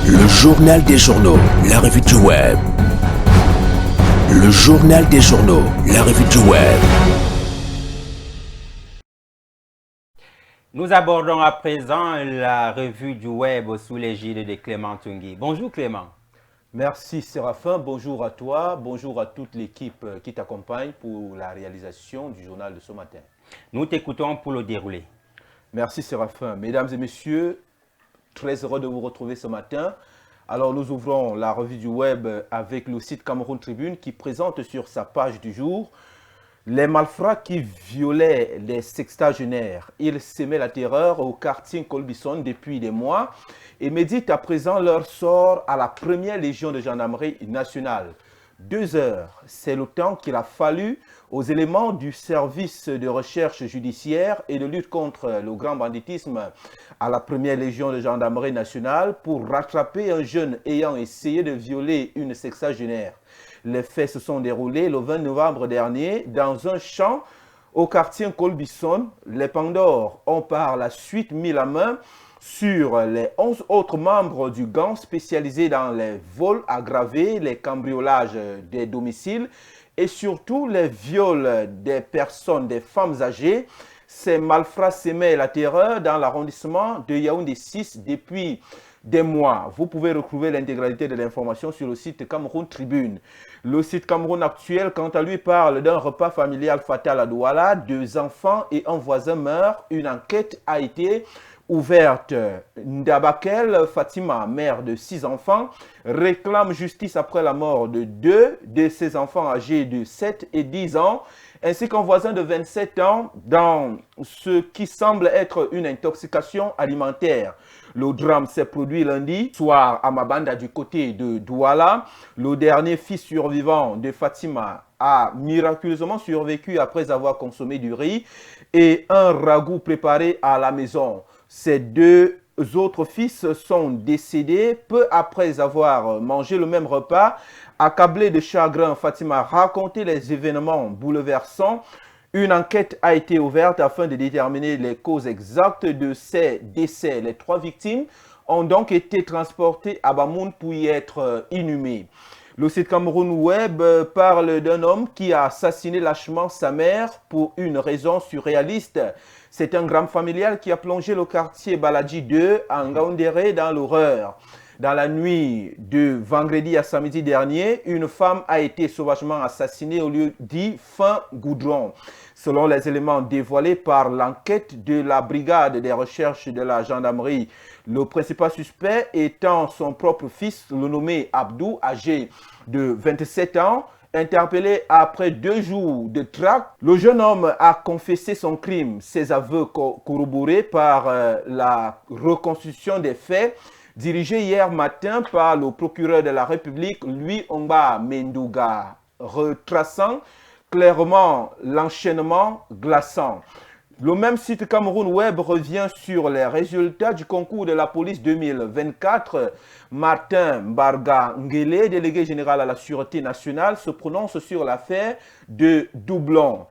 Le journal des journaux, la revue du web. Le journal des journaux, la revue du web. Nous abordons à présent la revue du web sous l'égide de Clément Tungui. Bonjour Clément. Merci Séraphin, bonjour à toi, bonjour à toute l'équipe qui t'accompagne pour la réalisation du journal de ce matin. Nous t'écoutons pour le dérouler. Merci Séraphin. Mesdames et messieurs, très heureux de vous retrouver ce matin. Alors nous ouvrons la revue du web avec le site Cameroun Tribune qui présente sur sa page du jour les malfrats qui violaient les sexagénaires. Ils semaient la terreur au quartier Colbison depuis des mois et méditent à présent leur sort à la première légion de gendarmerie nationale. 2 heures, c'est le temps qu'il a fallu aux éléments du service de recherche judiciaire et de lutte contre le grand banditisme à la première légion de gendarmerie nationale pour rattraper un jeune ayant essayé de violer une sexagénaire. Les faits se sont déroulés le 20 novembre dernier dans un champ au quartier Colbison. Les Pandores ont par la suite mis la main sur les 11 autres membres du gang spécialisé dans les vols aggravés, les cambriolages des domiciles et surtout les viols des personnes, des femmes âgées. Ces malfrats semaient la terreur dans l'arrondissement de Yaoundé 6 depuis des mois. Vous pouvez retrouver l'intégralité de l'information sur le site Cameroun Tribune. Le site Cameroun Actuel, quant à lui, parle d'un repas familial fatal à Douala. 2 enfants et un voisin meurent. Une enquête a été ouverte. Ndabakel Fatima, mère de 6 enfants, réclame justice après la mort de 2 de ses enfants âgés de 7 et 10 ans, ainsi qu'un voisin de 27 ans dans ce qui semble être une intoxication alimentaire. Le drame s'est produit lundi soir à Mabanda du côté de Douala. Le dernier fils survivant de Fatima a miraculeusement survécu après avoir consommé du riz et un ragoût préparé à la maison. Ces 2 autres fils sont décédés peu après avoir mangé le même repas. Accablé de chagrin, Fatima a raconté les événements bouleversants. Une enquête a été ouverte afin de déterminer les causes exactes de ces décès. Les 3 victimes ont donc été transportées à Bamoun pour y être inhumées. Le site Cameroun Web parle d'un homme qui a assassiné lâchement sa mère pour une raison surréaliste. C'est un drame familial qui a plongé le quartier Baladji 2 à Ngaoundéré dans l'horreur. Dans la nuit de vendredi à samedi dernier, une femme a été sauvagement assassinée au lieu dit fin Goudron. Selon les éléments dévoilés par l'enquête de la brigade des recherches de la gendarmerie, le principal suspect étant son propre fils, le nommé Abdou, âgé de 27 ans, interpellé après 2 jours de traque. Le jeune homme a confessé son crime, ses aveux corroborés par la reconstitution des faits dirigée hier matin par le procureur de la République, Louis Omba Mendouga, retraçant clairement l'enchaînement glaçant. Le même site Cameroun Web revient sur les résultats du concours de la police 2024. Martin Barga Ngele, délégué général à la Sûreté nationale, se prononce sur l'affaire de doublons.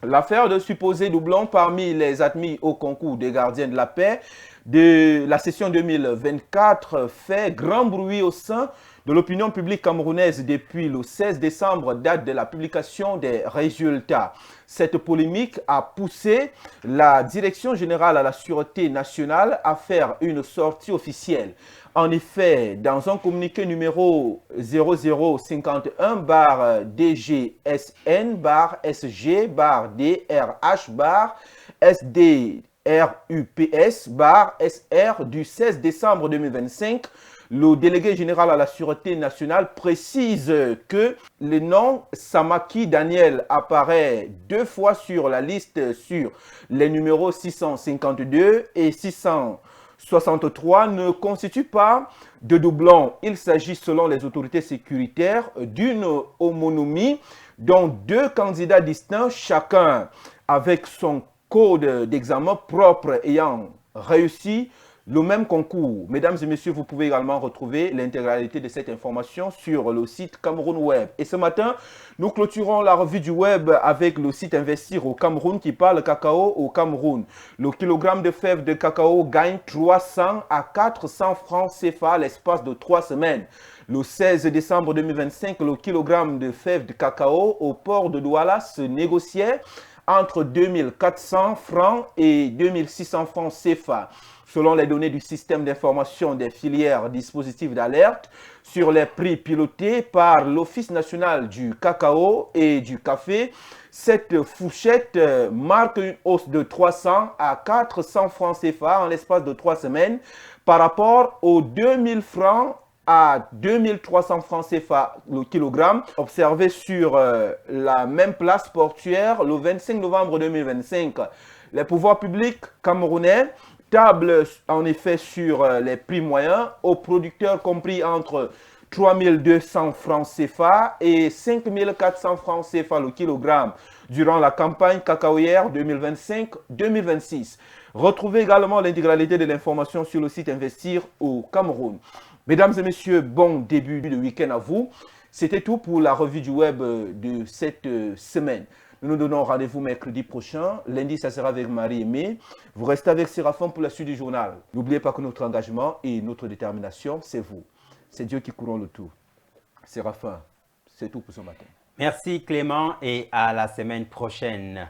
L'affaire de supposés doublons parmi les admis au concours des gardiens de la paix de la session 2024 fait grand bruit au sein de l'opinion publique camerounaise depuis le 16 décembre, date de la publication des résultats. Cette polémique a poussé la Direction générale à la Sûreté nationale à faire une sortie officielle. En effet, dans un communiqué numéro 0051-DGSN-DRH-SDRUPS-SR du 16 décembre 2025, le délégué général à la Sûreté nationale précise que le nom Samaki Daniel apparaît 2 fois sur la liste sur les numéros 652 et 663 ne constitue pas de doublon. Il s'agit selon les autorités sécuritaires d'une homonymie dont 2 candidats distincts, chacun avec son code d'examen propre ayant réussi le même concours. Mesdames et messieurs, vous pouvez également retrouver l'intégralité de cette information sur le site Cameroun Web. Et ce matin, nous clôturons la revue du web avec le site Investir au Cameroun qui parle cacao au Cameroun. Le kilogramme de fèves de cacao gagne 300 à 400 francs CFA à l'espace de 3 semaines. Le 16 décembre 2025, le kilogramme de fèves de cacao au port de Douala se négociait entre 2400 francs et 2600 francs CFA. Selon les données du système d'information des filières dispositifs d'alerte sur les prix pilotés par l'Office national du cacao et du café, cette fourchette marque une hausse de 300 à 400 francs CFA en l'espace de 3 semaines par rapport aux 2000 francs à 2300 francs CFA le kilogramme observé sur la même place portuaire le 25 novembre 2025. Les pouvoirs publics camerounais tablent en effet sur les prix moyens aux producteurs compris entre 3200 francs CFA et 5400 francs CFA le kilogramme durant la campagne cacaoyère 2025-2026. Retrouvez également l'intégralité de l'information sur le site Investir au Cameroun. Mesdames et messieurs, bon début de week-end à vous. C'était tout pour la revue du web de cette semaine. Nous nous donnons rendez-vous mercredi prochain. Lundi, ça sera avec Marie-Aimée. Vous restez avec Séraphin pour la suite du journal. N'oubliez pas que notre engagement et notre détermination, c'est vous. C'est Dieu qui courons le tout. Séraphin, c'est tout pour ce matin. Merci Clément et à la semaine prochaine.